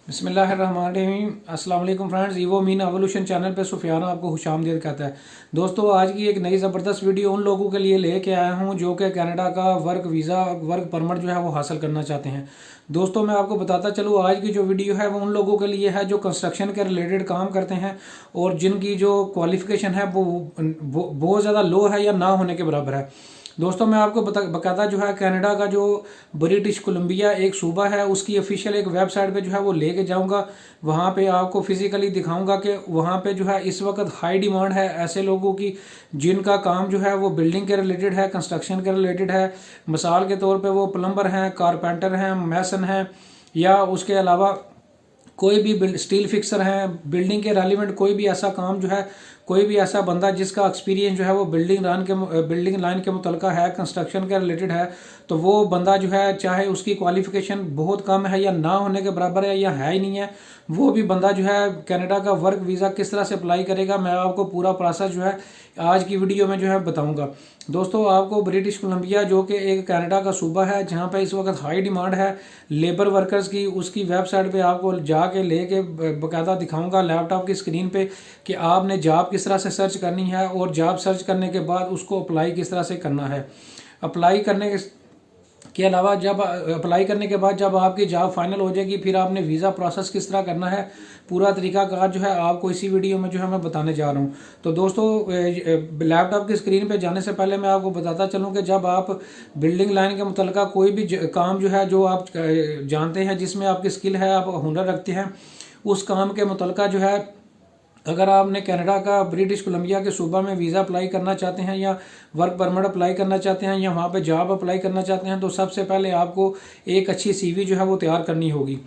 बिस्मिल्लाहिर्रहमानिर्रहीम। अस्सलाम वालेकुम friends, evo mean evolution channel पे सुफियान आपको खुशामदीद कहता है। दोस्तों, आज की एक नई ज़बरदस्त वीडियो उन लोगों के लिए लेके आया हूं जो कि कनाडा का वर्क वीज़ा वर्क परमिट जो है वो हासिल करना चाहते हैं। दोस्तों, मैं आपको बताता चलूँ, आज की जो वीडियो है वो उन लोगों के लिए है जो कंस्ट्रक्शन के रिलेटेड काम करते हैं और जिनकी जो क्वालिफिकेशन है वो बहुत ज़्यादा लो है या ना होने के बराबर है। दोस्तों, मैं आपको बकायदा जो है कनाडा का जो ब्रिटिश कोलंबिया एक सूबा है उसकी ऑफिशियल एक वेबसाइट पे जो है वो लेके जाऊंगा। वहाँ पे आपको फिजिकली दिखाऊंगा कि वहाँ पे जो है इस वक्त हाई डिमांड है ऐसे लोगों की जिनका काम जो है वो बिल्डिंग के रिलेटेड है, कंस्ट्रक्शन के रिलेटेड है। मिसाल के तौर पे वो प्लम्बर हैं, कारपेंटर हैं, मैसन हैं, या उसके अलावा कोई भी स्टील फिक्सर हैं, बिल्डिंग के रेलिवेंट कोई भी ऐसा काम जो है, कोई भी ऐसा बंदा जिसका एक्सपीरियंस जो है वो बिल्डिंग लाइन के मुतलका है, कंस्ट्रक्शन के रिलेटेड है, तो वो बंदा जो है चाहे उसकी क्वालिफिकेशन बहुत कम है या ना होने के बराबर है या है ही नहीं है, वो भी बंदा जो है कनाडा का वर्क वीज़ा किस तरह से अप्लाई करेगा, मैं आपको पूरा प्रोसेस जो है आज की वीडियो में जो है बताऊंगा। दोस्तों, आपको ब्रिटिश कोलंबिया जो कि एक कनाडा का सूबा है जहां पे इस वक्त हाई डिमांड है लेबर वर्कर्स की, उसकी वेबसाइट पे आपको जाके लेके बाकायदा दिखाऊंगा लैपटॉप की स्क्रीन पे कि आपने जॉब किस तरह से सर्च करनी है और जॉब सर्च करने के बाद उसको अप्लाई किस तरह से करना है। अप्लाई करने के अलावा जब अप्लाई करने के बाद जब आपकी जॉब फाइनल हो जाएगी फिर आपने वीज़ा प्रोसेस किस तरह करना है, पूरा तरीकाकार जो है आपको इसी वीडियो में जो है मैं बताने जा रहा हूँ। तो दोस्तों, लैपटॉप की स्क्रीन पे जाने से पहले मैं आपको बताता चलूँ कि जब आप बिल्डिंग लाइन के मुतलका कोई भी काम जो है जो आप जानते हैं, जिसमें आपकी स्किल है, आप हुनर रखते हैं, उस काम के मुतलका जो है अगर आपने कनाडा का ब्रिटिश कोलंबिया के सूबा में वीज़ा अप्लाई करना चाहते हैं या वर्क परमिट अप्लाई करना चाहते हैं या वहाँ पे जॉब अप्लाई करना चाहते हैं, तो सबसे पहले आपको एक अच्छी सीवी जो है वो तैयार करनी होगी।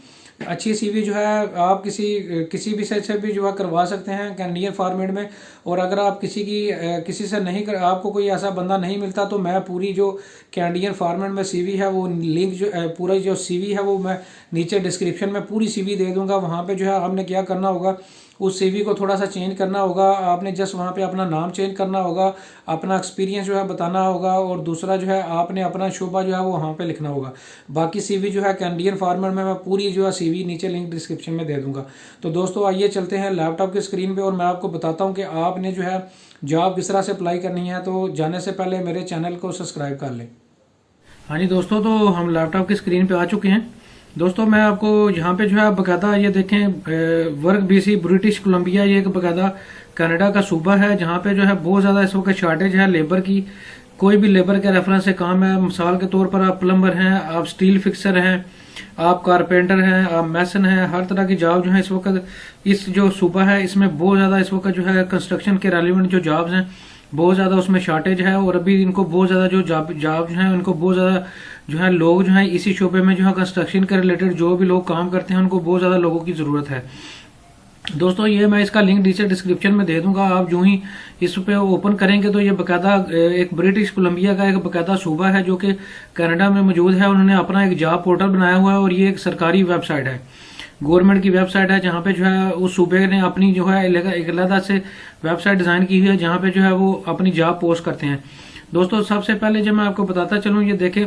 अच्छी सीवी जो है आप किसी भी से भी जो है करवा सकते हैं कैनेडियन फॉर्मेट में। और अगर आप किसी से नहीं आपको कोई ऐसा बंदा नहीं मिलता तो मैं पूरी जो कैनेडियन फॉर्मेट में सीवी है वो लिंक जो पूरा जो सीवी है वो मैं नीचे डिस्क्रिप्शन में पूरी सीवी दे दूंगा। वहाँ पे जो है आपने क्या करना होगा, उस सीवी को थोड़ा सा चेंज करना होगा। आपने जस्ट वहाँ पे अपना नाम चेंज करना होगा, अपना एक्सपीरियंस जो है बताना होगा, और दूसरा जो है आपने अपना शोबा जो है वो वहाँ पे लिखना होगा। बाकी सीवी जो है कैनेडियन फॉर्मेट में मैं पूरी जो है सीवी नीचे लिंक डिस्क्रिप्शन में दे दूंगा। तो दोस्तों, आइए चलते हैं लैपटॉप की स्क्रीन पे और मैं आपको बताता हूँ कि आपने जो है जॉब किस तरह से अप्लाई करनी है। तो जाने से पहले मेरे चैनल को सब्सक्राइब कर लें। हाँ जी दोस्तों, तो हम लैपटॉप की स्क्रीन पे आ चुके हैं। दोस्तों, मैं आपको यहाँ पे जो है बकायदा ये देखें वर्क बीसी ब्रिटिश कोलंबिया, ये एक बकायदा कनाडा का सूबा है जहाँ पे जो है बहुत ज़्यादा इस वक्त शॉर्टेज है लेबर की। कोई भी लेबर के रेफरेंस से काम है, मिसाल के तौर पर आप प्लम्बर हैं, आप स्टील फिक्सर हैं, आप कारपेंटर हैं, आप मैसन हैं, हर तरह की जॉब जो है इस वक्त इस जो सूबा है इसमें बहुत ज़्यादा इस वक्त जो है कंस्ट्रक्शन के रेलिवेंट जो जॉब्स हैं बहुत ज़्यादा उसमें शॉर्टेज है। और अभी इनको बहुत ज़्यादा जो जॉब जो है उनको बहुत ज़्यादा जो है लोग जो है इसी शोबे में जो है कंस्ट्रक्शन के रिलेटेड जो भी लोग काम करते हैं उनको बहुत ज़्यादा लोगों की ज़रूरत है। दोस्तों, ये मैं इसका लिंक नीचे डिस्क्रिप्शन में दे दूंगा। आप जो ही इस पे ओपन करेंगे तो ये बकायदा एक ब्रिटिश कोलंबिया का एक बकायदा सूबा है जो कि कनाडा में मौजूद है। उन्होंने अपना एक जॉब पोर्टल बनाया हुआ है और ये एक सरकारी वेबसाइट है, गवर्नमेंट की वेबसाइट है, जहाँ पे जो है उस सूबे ने अपनी जो है एक अलग से वेबसाइट डिजाइन की हुई है जहाँ पे जो है वो अपनी जॉब पोस्ट करते हैं। दोस्तों, सबसे पहले जब मैं आपको बताता चलूँ, ये देखें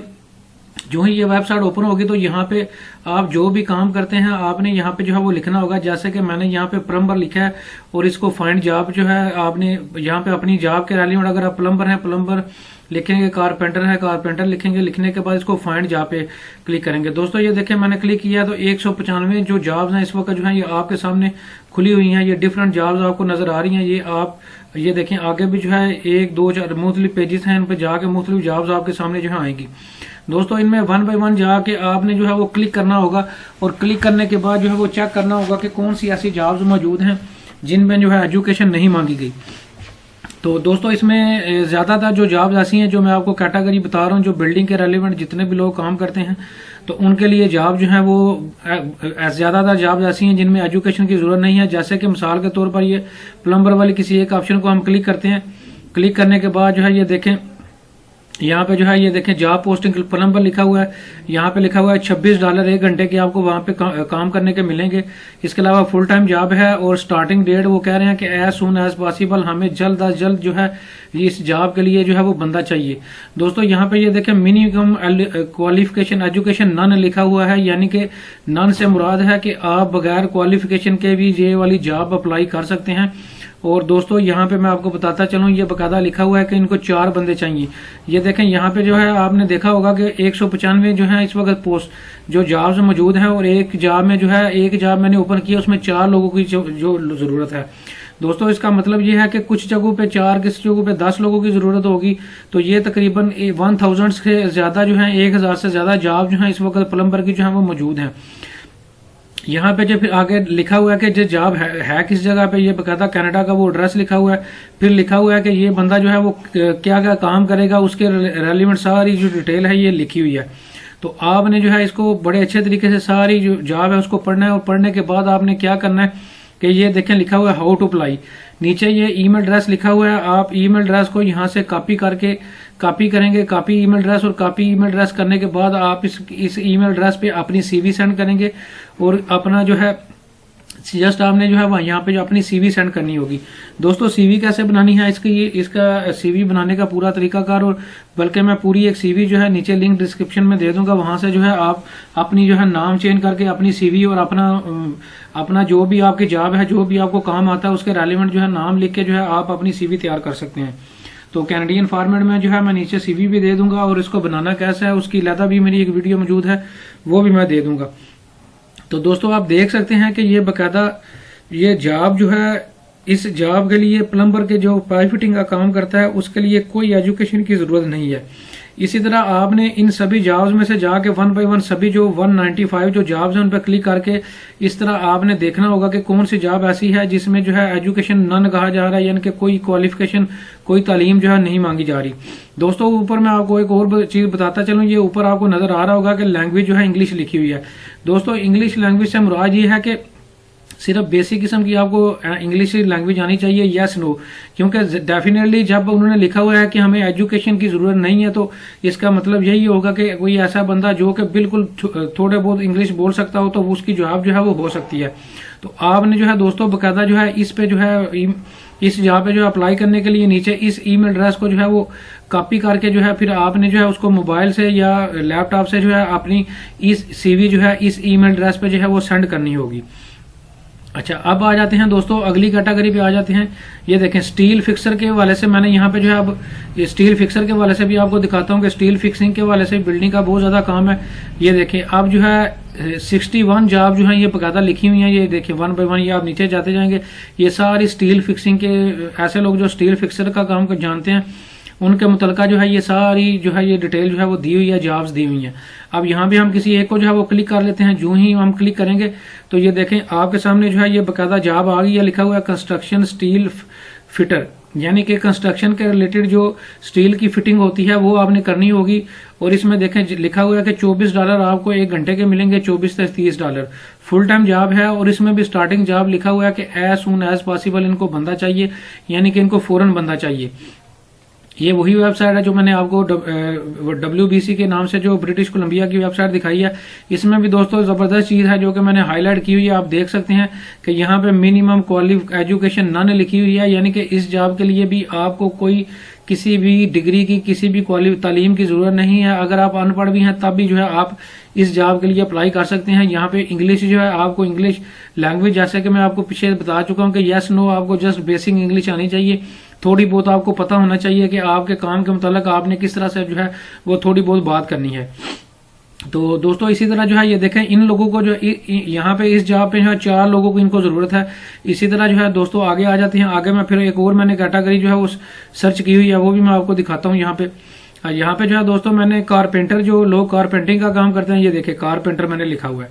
जो ही ये वेबसाइट ओपन होगी तो यहाँ पे आप जो भी काम करते हैं आपने यहाँ पे जो है वो लिखना होगा। जैसे कि मैंने यहाँ पे प्लम्बर लिखा है और इसको फाइंड जॉब जो है आपने यहाँ पे अपनी जॉब के रेलिवेंट अगर आप प्लम्बर हैं प्लम्बर लिखेंगे, कारपेंटर है कारपेंटर लिखेंगे, लिखने के बाद इसको फाइंड जॉब पे क्लिक करेंगे। दोस्तों, ये देखें मैंने क्लिक किया तो 195 जो जॉब्स हैं इस वक्त जो है ये आपके सामने खुली हुई हैं। ये डिफरेंट जॉब्स आपको नजर आ रही हैं। ये आप ये देखें आगे भी जो है 1 2 4 मुख्तलिफ पेजेस हैं, इन पर जाके मुख्तलिफ जॉब्स आपके सामने जो है आएंगी। दोस्तों, इनमें 1 बाय 1 जाके आपने जो है वो क्लिक करना होगा और क्लिक करने के बाद जो है वो चेक करना होगा कि कौन सी ऐसी जॉब्स मौजूद हैं जिनमें जो है एजुकेशन नहीं मांगी गई। तो दोस्तों, इसमें ज़्यादातर जो जॉब्स ऐसी हैं जो मैं आपको कैटेगरी बता रहा हूँ, जो बिल्डिंग के रेलिवेंट जितने भी लोग काम करते हैं तो उनके लिए जॉब जो है वो ज़्यादातर जॉब्स ऐसी हैं जिनमें एजुकेशन की ज़रूरत नहीं है। जैसे कि मिसाल के तौर पर ये प्लम्बर वाली किसी एक ऑप्शन को हम क्लिक करते हैं। क्लिक करने के बाद जो है ये देखें यहाँ पे जो है ये देखें जॉब पोस्टिंग प्लम्बर लिखा हुआ है, यहाँ पे लिखा हुआ है $26 1 घंटे के आपको वहां पे काम करने के मिलेंगे। इसके अलावा फुल टाइम जॉब है और स्टार्टिंग डेट वो कह रहे हैं कि एज सून एज पॉसिबल, हमें जल्द अज जल्द जो है इस जॉब के लिए जो है वो बंदा चाहिए। दोस्तों यहाँ पे ये देखें मिनिमम क्वालिफिकेशन एजुकेशन नन लिखा हुआ है, यानी कि नन से मुराद है कि आप बगैर क्वालिफिकेशन के भी ये वाली जॉब अप्लाई कर सकते हैं। और दोस्तों यहाँ पे मैं आपको बताता चलूँ, ये बकायदा लिखा हुआ है कि इनको 4 बंदे चाहिए। ये देखें यहाँ पे जो है आपने देखा होगा कि 195 जो है इस वक्त पोस्ट जो जॉब्स मौजूद हैं, और एक जॉब में जो है एक जॉब मैंने ओपन किया उसमें 4 लोगों की जो जरूरत है। दोस्तों इसका मतलब ये है कि कुछ जगहों पे 4, किसी जगहों पे 10 लोगों की जरूरत होगी। तो ये तकरीबन 1000 से ज्यादा जो है 1000 से ज्यादा जॉब जो है इस वक्त प्लम्बर की जो है वो मौजूद है। यहाँ पे जो फिर आगे लिखा हुआ है कि जो जॉब है किस जगह पे, ये बकायदा कनाडा का वो एड्रेस लिखा हुआ है। फिर लिखा हुआ है कि ये बंदा जो है वो क्या क्या काम करेगा, उसके रेलिवेंट सारी जो डिटेल है ये लिखी हुई है। तो आपने जो है इसको बड़े अच्छे तरीके से सारी जो जॉब है उसको पढ़ना है, और पढ़ने के बाद आपने क्या करना है कि ये देखें लिखा हुआ है हाउ टू अप्लाई, नीचे ये ईमेल एड्रेस लिखा हुआ है। आप ईमेल एड्रेस को यहाँ से कॉपी करेंगे, कॉपी ईमेल एड्रेस, और कॉपी ईमेल एड्रेस करने के बाद आप इस ईमेल एड्रेस पे अपनी सीवी सेंड करेंगे, और अपना जो है जस्ट आपने जो है वह यहाँ पे जो अपनी सीवी सेंड करनी होगी। दोस्तों सीवी कैसे बनानी है इसका सीवी बनाने का पूरा तरीकाकार, और बल्कि मैं पूरी एक सीवी जो है नीचे लिंक डिस्क्रिप्शन में दे दूंगा, वहां से जो है आप अपनी जो है नाम चेंज करके अपनी सीवी और अपना जो भी आपकी जॉब है, जो भी आपको काम आता है उसके रेलिवेंट जो है नाम लिख के जो है आप अपनी सीवी तैयार कर सकते हैं। तो कैनेडियन फॉर्मेट में जो है मैं नीचे सीवी भी दे दूंगा, और इसको बनाना कैसा है उसकी अलग भी मेरी एक वीडियो मौजूद है, वो भी मैं दे दूंगा। तो दोस्तों आप देख सकते हैं कि ये बकायदा ये जॉब जो है, इस जॉब के लिए प्लम्बर के जो पाइप फिटिंग का काम करता है उसके लिए कोई एजुकेशन की जरूरत नहीं है। इसी तरह आपने इन सभी जॉब्स में से जाके 1 बाय 1 सभी जो 195 जो जॉब्स हैं उन पर क्लिक करके इस तरह आपने देखना होगा कि कौन सी जॉब ऐसी है जिसमें जो है एजुकेशन नन कहा जा रहा है, यानी कि कोई क्वालिफिकेशन कोई तालीम जो है नहीं मांगी जा रही। दोस्तों ऊपर मैं आपको एक और चीज बताता चलूं, ये ऊपर आपको नजर आ रहा होगा कि लैंग्वेज जो है इंग्लिश लिखी हुई है। दोस्तों इंग्लिश लैंग्वेज से मुराद ये है कि सिर्फ बेसिक किस्म की आपको इंग्लिश लैंग्वेज आनी चाहिए, यस नो, क्योंकि डेफिनेटली जब उन्होंने लिखा हुआ है कि हमें एजुकेशन की जरूरत नहीं है, तो इसका मतलब यही होगा कि कोई ऐसा बंदा जो कि बिल्कुल थोड़े बहुत इंग्लिश बोल सकता हो तो उसकी जॉब जो है वो हो सकती है। तो आपने जो है दोस्तों बकायदा जो है इस पे जो है इस जॉब पे जो अप्लाई करने के लिए नीचे इस ईमेल एड्रेस को जो है वो कॉपी करके जो है फिर आपने जो है उसको मोबाइल से या लैपटॉप से जो है अपनी इस सीवी जो है इस ईमेल एड्रेस पे जो है वो सेंड करनी होगी। अच्छा अब आ जाते हैं दोस्तों अगली कैटेगरी पे आ जाते हैं। ये देखें स्टील फिक्सर के हवाले से मैंने यहाँ पे जो है अब स्टील फिक्सर के हवाले से भी आपको दिखाता हूँ कि स्टील फिक्सिंग के हवाले से बिल्डिंग का बहुत ज्यादा काम है। ये देखें अब जो है 61 जॉब जो है ये बकायदा लिखी हुई है। ये देखिए 1 बाय 1 ये आप नीचे जाते जाएंगे, ये सारी स्टील फिक्सिंग के ऐसे लोग जो स्टील फिक्सर का काम को जानते हैं उनके मुतलका जो है ये सारी जो है ये डिटेल जो है वो दी हुई है, जॉब्स दी हुई हैं। अब यहाँ भी हम किसी एक को जो है वो क्लिक कर लेते हैं। जो ही हम क्लिक करेंगे तो ये देखें आपके सामने जो है ये बकायदा जॉब आ गई है, लिखा हुआ है कंस्ट्रक्शन स्टील फिटर, यानी कि कंस्ट्रक्शन के रिलेटेड जो स्टील की फिटिंग होती है वो आपने करनी होगी। और इसमें देखें लिखा हुआ है कि $24 आपको 1 घंटे के मिलेंगे, 24 से $30 फुल टाइम जॉब है। और इसमें भी स्टार्टिंग जॉब लिखा हुआ है कि एज सून एज पॉसिबल इनको बंदा चाहिए, यानी कि इनको फौरन बंदा चाहिए। ये वही वेबसाइट है जो मैंने आपको WBC के नाम से जो ब्रिटिश कोलंबिया की वेबसाइट दिखाई है। इसमें भी दोस्तों जबरदस्त चीज है जो कि मैंने हाईलाइट की हुई है। आप देख सकते हैं कि यहाँ पे मिनिमम एजुकेशन नन लिखी हुई है, यानी कि इस जॉब के लिए भी आपको कोई किसी भी डिग्री की किसी भी तालीम की जरूरत नहीं है। अगर आप अनपढ़ भी हैं तब भी जो है आप इस जॉब के लिए अप्लाई कर सकते हैं। यहाँ पे इंग्लिश जो है आपको इंग्लिश लैंग्वेज जैसे कि मैं आपको पीछे बता चुका हूँ कि यस नो आपको जस्ट बेसिक इंग्लिश आनी चाहिए, थोड़ी बहुत आपको पता होना चाहिए कि आपके काम के मुताबिक आपने किस तरह से जो है वो थोड़ी बहुत बात करनी है। तो दोस्तों इसी तरह जो है ये देखें इन लोगों को जो यहाँ पे इस जॉब पे जो है 4 लोगों को इनको जरूरत है। इसी तरह जो है दोस्तों आगे आ जाते हैं। आगे मैं फिर एक और मैंने कैटेगरी जो है वो सर्च की हुई है, वो भी मैं आपको दिखाता हूँ। यहाँ पे जो है दोस्तों मैंने कारपेंटर जो लोग कारपेंटिंग का काम करते हैं, ये देखें कारपेंटर मैंने लिखा हुआ है।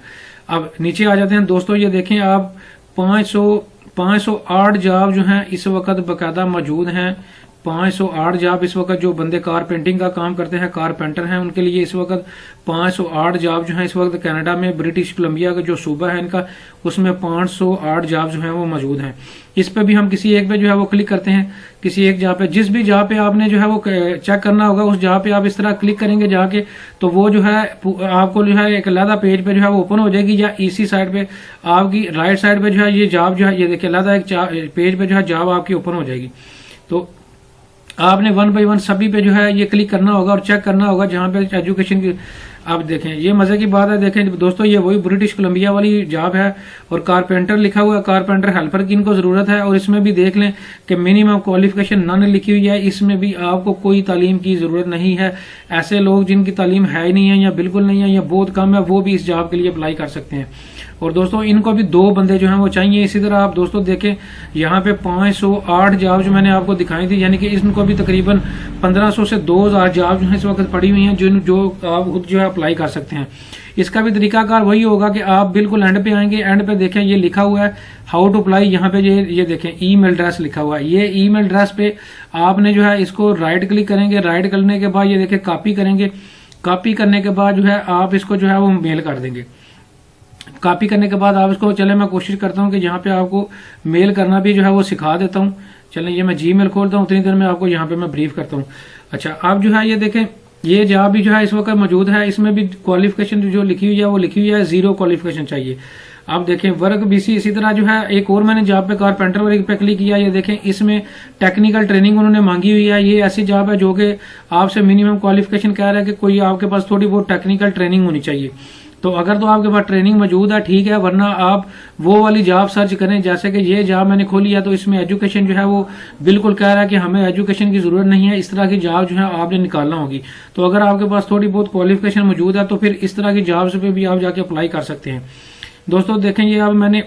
अब नीचे आ जाते हैं दोस्तों, ये देखें आप 508 जॉब जो हैं इस वक्त बकायदा मौजूद हैं 508 जॉब इस वक्त जो बंदे कारपेंटिंग का काम करते हैं, कारपेंटर हैं, उनके लिए इस वक्त 508 जॉब जो है इस वक्त कनाडा में ब्रिटिश कोलंबिया का जो सूबा है इनका, उसमें 508 जॉब जो है वो मौजूद हैं। इस पे भी हम किसी एक पे जो है वो क्लिक करते हैं, किसी एक जॉब पे, जिस भी जॉब पे आपने जो है वो चेक करना होगा उस जॉब पे आप इस तरह क्लिक करेंगे जाके, तो वो जो है आपको जो है एक अलग पेज पे जो है वो ओपन हो जाएगी, या इसी साइड पे आपकी राइट साइड पे जो है ये जॉब जो है ये देखिए अलग एक पेज पे जो है जॉब आपकी ओपन हो जाएगी। तो आपने 1 बाय 1 सभी पे जो है ये क्लिक करना होगा और चेक करना होगा जहां पे एजुकेशन की। आप देखें ये मजे की बात है, देखें दोस्तों ये वही ब्रिटिश कोलंबिया वाली जॉब है और कारपेंटर लिखा हुआ है, कारपेंटर हेल्पर की इनको जरूरत है। और इसमें भी देख लें कि मिनिमम क्वालिफिकेशन नन लिखी हुई है, इसमें भी आपको कोई तालीम की जरूरत नहीं है। ऐसे लोग जिनकी तालीम है ही नहीं है या बिल्कुल नहीं है या बहुत कम है, वो भी इस जॉब के लिए अप्लाई कर सकते हैं। और दोस्तों इनको भी 2 बंदे जो हैं वो चाहिए। इसी तरह आप दोस्तों देखें यहाँ पे 508 जॉब जो मैंने आपको दिखाई थी, यानी कि इनको भी तकरीबन 1500 से 2000 जॉब जो है इस वक्त पड़ी हुई हैं जो आप खुद जो है अप्लाई कर सकते हैं। इसका भी तरीकाकार वही होगा कि आप बिल्कुल एंड पे आएंगे, एंड पे देखें ये लिखा हुआ है हाउ टू अप्लाई, यहाँ पे ये देखें ईमेल एड्रेस लिखा हुआ है। ये ईमेल एड्रेस पे आपने जो है इसको राइट क्लिक करेंगे, राइट करने के बाद ये देखें कॉपी करेंगे, कॉपी करने के बाद जो है आप इसको जो है वो मेल कर देंगे। कॉपी करने के बाद आप इसको, चले मैं कोशिश करता हूं कि यहाँ पे आपको मेल करना भी जो है वो सिखा देता हूं। चलें ये मैं जीमेल खोलता हूं, उतनी देर में आपको यहाँ पे मैं ब्रीफ करता हूं। अच्छा आप जो है ये देखें ये जॉब भी जो है इस वक्त मौजूद है, इसमें भी क्वालिफिकेशन जो लिखी हुई है वो लिखी हुई है 0 क्वालिफिकेशन चाहिए। आप देखें वर्क बीसी। इसी तरह जो है एक और मैंने जॉब पे कारपेंटर वर्क पे क्लिक किया, ये देखें इसमें टेक्निकल ट्रेनिंग उन्होंने मांगी हुई है। ये ऐसी जॉब है जो कि आपसे मिनिमम क्वालिफिकेशन कह रहा है कि कोई आपके पास थोड़ी बहुत टेक्निकल ट्रेनिंग होनी चाहिए। तो अगर तो आपके पास ट्रेनिंग मौजूद है ठीक है, वरना आप वो वाली जॉब सर्च करें। जैसे कि ये जॉब मैंने खोली है तो इसमें एजुकेशन जो है वो बिल्कुल कह रहा है कि हमें एजुकेशन की जरूरत नहीं है। इस तरह की जॉब जो है आपने निकालना होगी। तो अगर आपके पास थोड़ी बहुत क्वालिफिकेशन मौजूद है तो फिर इस तरह की जॉब्स पे भी आप जाके अप्लाई कर सकते हैं। दोस्तों देखें ये अब मैंने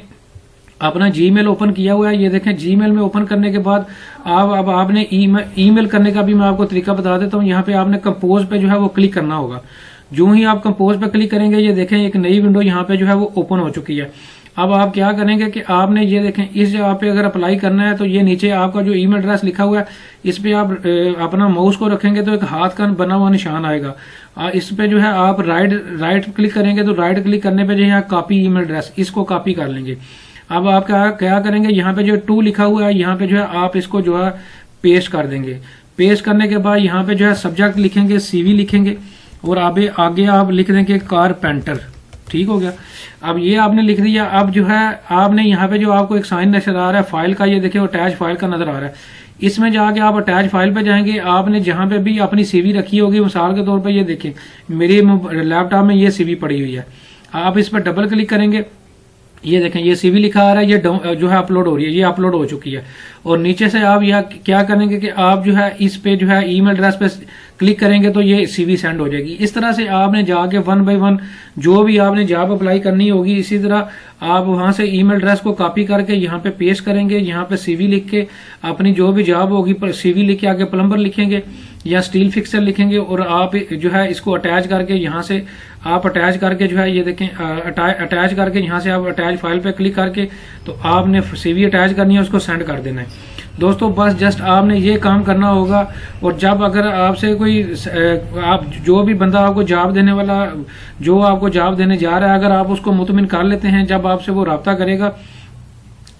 अपना जीमेल ओपन किया हुआ है। ये देखें जीमेल में ओपन करने के बाद अब आपने ईमेल करने का भी मैं आपको तरीका बता देता हूँ। यहाँ पे आपने कंपोज पे जो है वो क्लिक करना होगा। जो ही आप कंपोज पे क्लिक करेंगे ये देखें एक नई विंडो यहाँ पे जो है वो ओपन हो चुकी है। अब आप क्या करेंगे कि आपने ये देखें इस जगह पे अगर अप्लाई करना है तो ये नीचे आपका जो ईमेल एड्रेस लिखा हुआ है इस पे आप अपना माउस को रखेंगे तो एक हाथ का बना हुआ निशान आएगा। इस पे जो है आप राइट क्लिक करेंगे तो राइट क्लिक करने पे जो है कॉपी ईमेल एड्रेस, इसको कॉपी कर लेंगे। अब आप क्या करेंगे, यहाँ पे जो 2 लिखा हुआ है यहाँ पे जो है आप इसको जो है पेस्ट कर देंगे। पेस्ट करने के बाद यहाँ पे जो है सब्जेक्ट लिखेंगे, CV लिखेंगे और आगे आप लिख देंगे कारपेंटर। ठीक हो गया। अब ये आपने लिख दिया। अब जो है आपने यहाँ पे जो आपको एक साइन नजर आ रहा है फाइल का, ये देखिए अटैच फाइल का नजर आ रहा है। इसमें जाके आप अटैच फाइल पे जाएंगे। आपने जहां पे भी अपनी CV रखी होगी, मिसाल के तौर पे ये देखें मेरे लैपटॉप में ये CV पड़ी हुई है। आप इस पर डबल क्लिक करेंगे, ये देखें ये CV लिखा आ रहा है, ये जो है अपलोड हो रही है, ये अपलोड हो चुकी है। और नीचे से आप यह क्या करेंगे कि आप जो है इस पे जो है ईमेल एड्रेस पे क्लिक करेंगे तो ये CV सेंड हो जाएगी। इस तरह से आपने जाके 1 बाय 1 जो भी आपने जॉब अप्लाई करनी होगी, इसी तरह आप वहां से ईमेल एड्रेस को कॉपी करके यहाँ पे पेस्ट करेंगे। यहाँ पे CV लिख के अपनी जो भी जॉब होगी CV लिख के आगे प्लम्बर लिखेंगे या स्टील फिक्सर लिखेंगे और आप जो है इसको अटैच करके यहाँ से आप अटैच करके जो है ये देखें अटैच करके यहाँ से आप अटैच फाइल पे क्लिक करके तो आपने CV अटैच करनी है, उसको सेंड कर देना है। दोस्तों बस जस्ट आपने ये काम करना होगा। और जब अगर आपसे कोई आप जो भी बंदा आपको जॉब देने वाला जो आपको जॉब देने जा रहा है, अगर आप उसको मुतमिन कर लेते हैं, जब आपसे वो राब्ता करेगा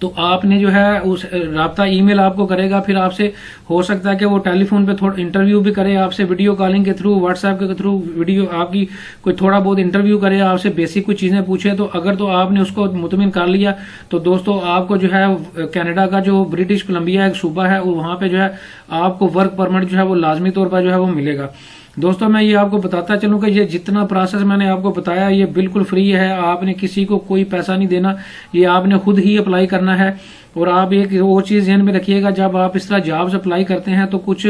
तो आपने जो है उस राब्ता ईमेल आपको करेगा, फिर आपसे हो सकता है कि वो टेलीफोन पे थोड़ा इंटरव्यू भी करे आपसे, वीडियो कॉलिंग के थ्रू, व्हाट्सएप के थ्रू वीडियो आपकी कोई थोड़ा बहुत इंटरव्यू करे, आपसे बेसिक कुछ चीजें पूछे। तो अगर तो आपने उसको मुतमिन कर लिया तो दोस्तों आपको जो है कनाडा का जो ब्रिटिश कोलंबिया एक सूबा है वहां पे जो है आपको वर्क परमिट जो है वो लाजमी तौर पर जो है वो मिलेगा। दोस्तों मैं ये आपको बताता चलूं कि ये जितना प्रोसेस मैंने आपको बताया ये बिल्कुल फ्री है। आपने किसी को कोई पैसा नहीं देना, ये आपने खुद ही अप्लाई करना है। और आप एक वो चीज ध्यान में रखिएगा, जब आप इस तरह जॉब्स अप्लाई करते हैं तो कुछ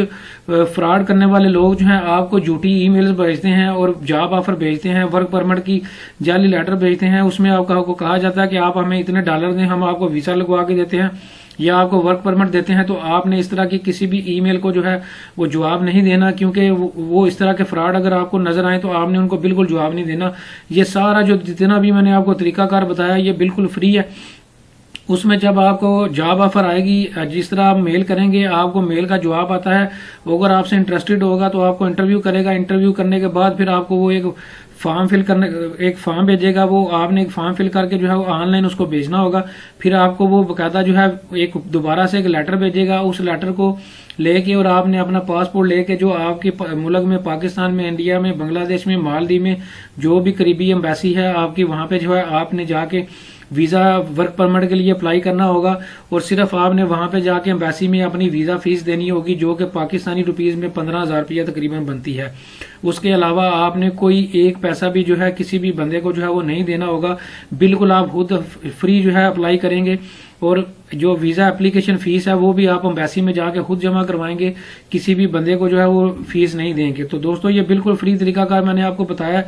फ्रॉड करने वाले लोग जो हैं आपको झूठी ईमेल्स भेजते हैं और जॉब ऑफर भेजते हैं, वर्क परमिट की जाली लेटर भेजते हैं। उसमें आपको कहा जाता है कि आप हमें इतने डॉलर दें, हम आपको वीजा लगवा के देते हैं या आपको वर्क परमिट देते हैं। तो आपने इस तरह की किसी भी ईमेल को जो है वो जवाब नहीं देना, क्योंकि वो इस तरह के फ्रॉड अगर आपको नजर आए तो आपने उनको बिल्कुल जवाब नहीं देना। ये सारा जो जितना भी मैंने आपको तरीकाकार बताया ये बिल्कुल फ्री है। उसमें जब आपको जॉब ऑफर आएगी, जिस तरह आप मेल करेंगे आपको मेल का जवाब आता है। अगर आपसे इंटरेस्टेड होगा तो आपको इंटरव्यू करेगा। इंटरव्यू करने के बाद फिर आपको वो एक फॉर्म फिल करने, एक फॉर्म भेजेगा। वो आपने एक फॉर्म फिल करके जो है वो ऑनलाइन उसको भेजना होगा। फिर आपको वो बकायदा जो है एक दोबारा से एक लेटर भेजेगा। उस लेटर को लेके और आपने अपना पासपोर्ट लेके जो आपके मुल्क में, पाकिस्तान में, इंडिया में, बांग्लादेश में, मालदीव में जो भी करीबी एम्बेसी है आपकी, वहां पे जो है आपने जाके वीजा वर्क परमिट के लिए अप्लाई करना होगा। और सिर्फ आपने वहां पे जाके एम्बेसी में अपनी वीजा फीस देनी होगी, जो कि पाकिस्तानी रुपीज में 15,000 रुपया तकरीबन बनती है। उसके अलावा आपने कोई एक पैसा भी जो है किसी भी बंदे को जो है वो नहीं देना होगा। बिल्कुल आप खुद फ्री जो है अप्लाई करेंगे। और जो वीजा एप्लीकेशन फीस है वो भी आप एम्बेसी में जाके खुद जमा करवाएंगे, किसी भी बंदे को जो है वो फीस नहीं देंगे। तो दोस्तों ये बिल्कुल फ्री तरीकाकार मैंने आपको बताया।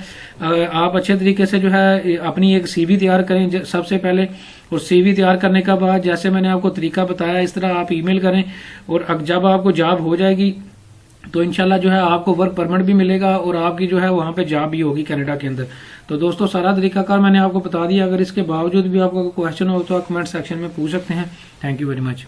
आप अच्छे तरीके से जो है अपनी एक सीवी तैयार करें सबसे पहले, और सीवी तैयार करने के बाद जैसे मैंने आपको तरीका बताया इस तरह आप ईमेल करें। और जब आपको जॉब हो जाएगी तो इंशाल्लाह जो है आपको वर्क परमिट भी मिलेगा और आपकी जो है वहां पे जॉब भी होगी कनाडा के अंदर। तो दोस्तों सारा तरीकाकार मैंने आपको बता दिया। अगर इसके बावजूद भी आपको क्वेश्चन हो तो आप कमेंट सेक्शन में पूछ सकते हैं। Thank you very much.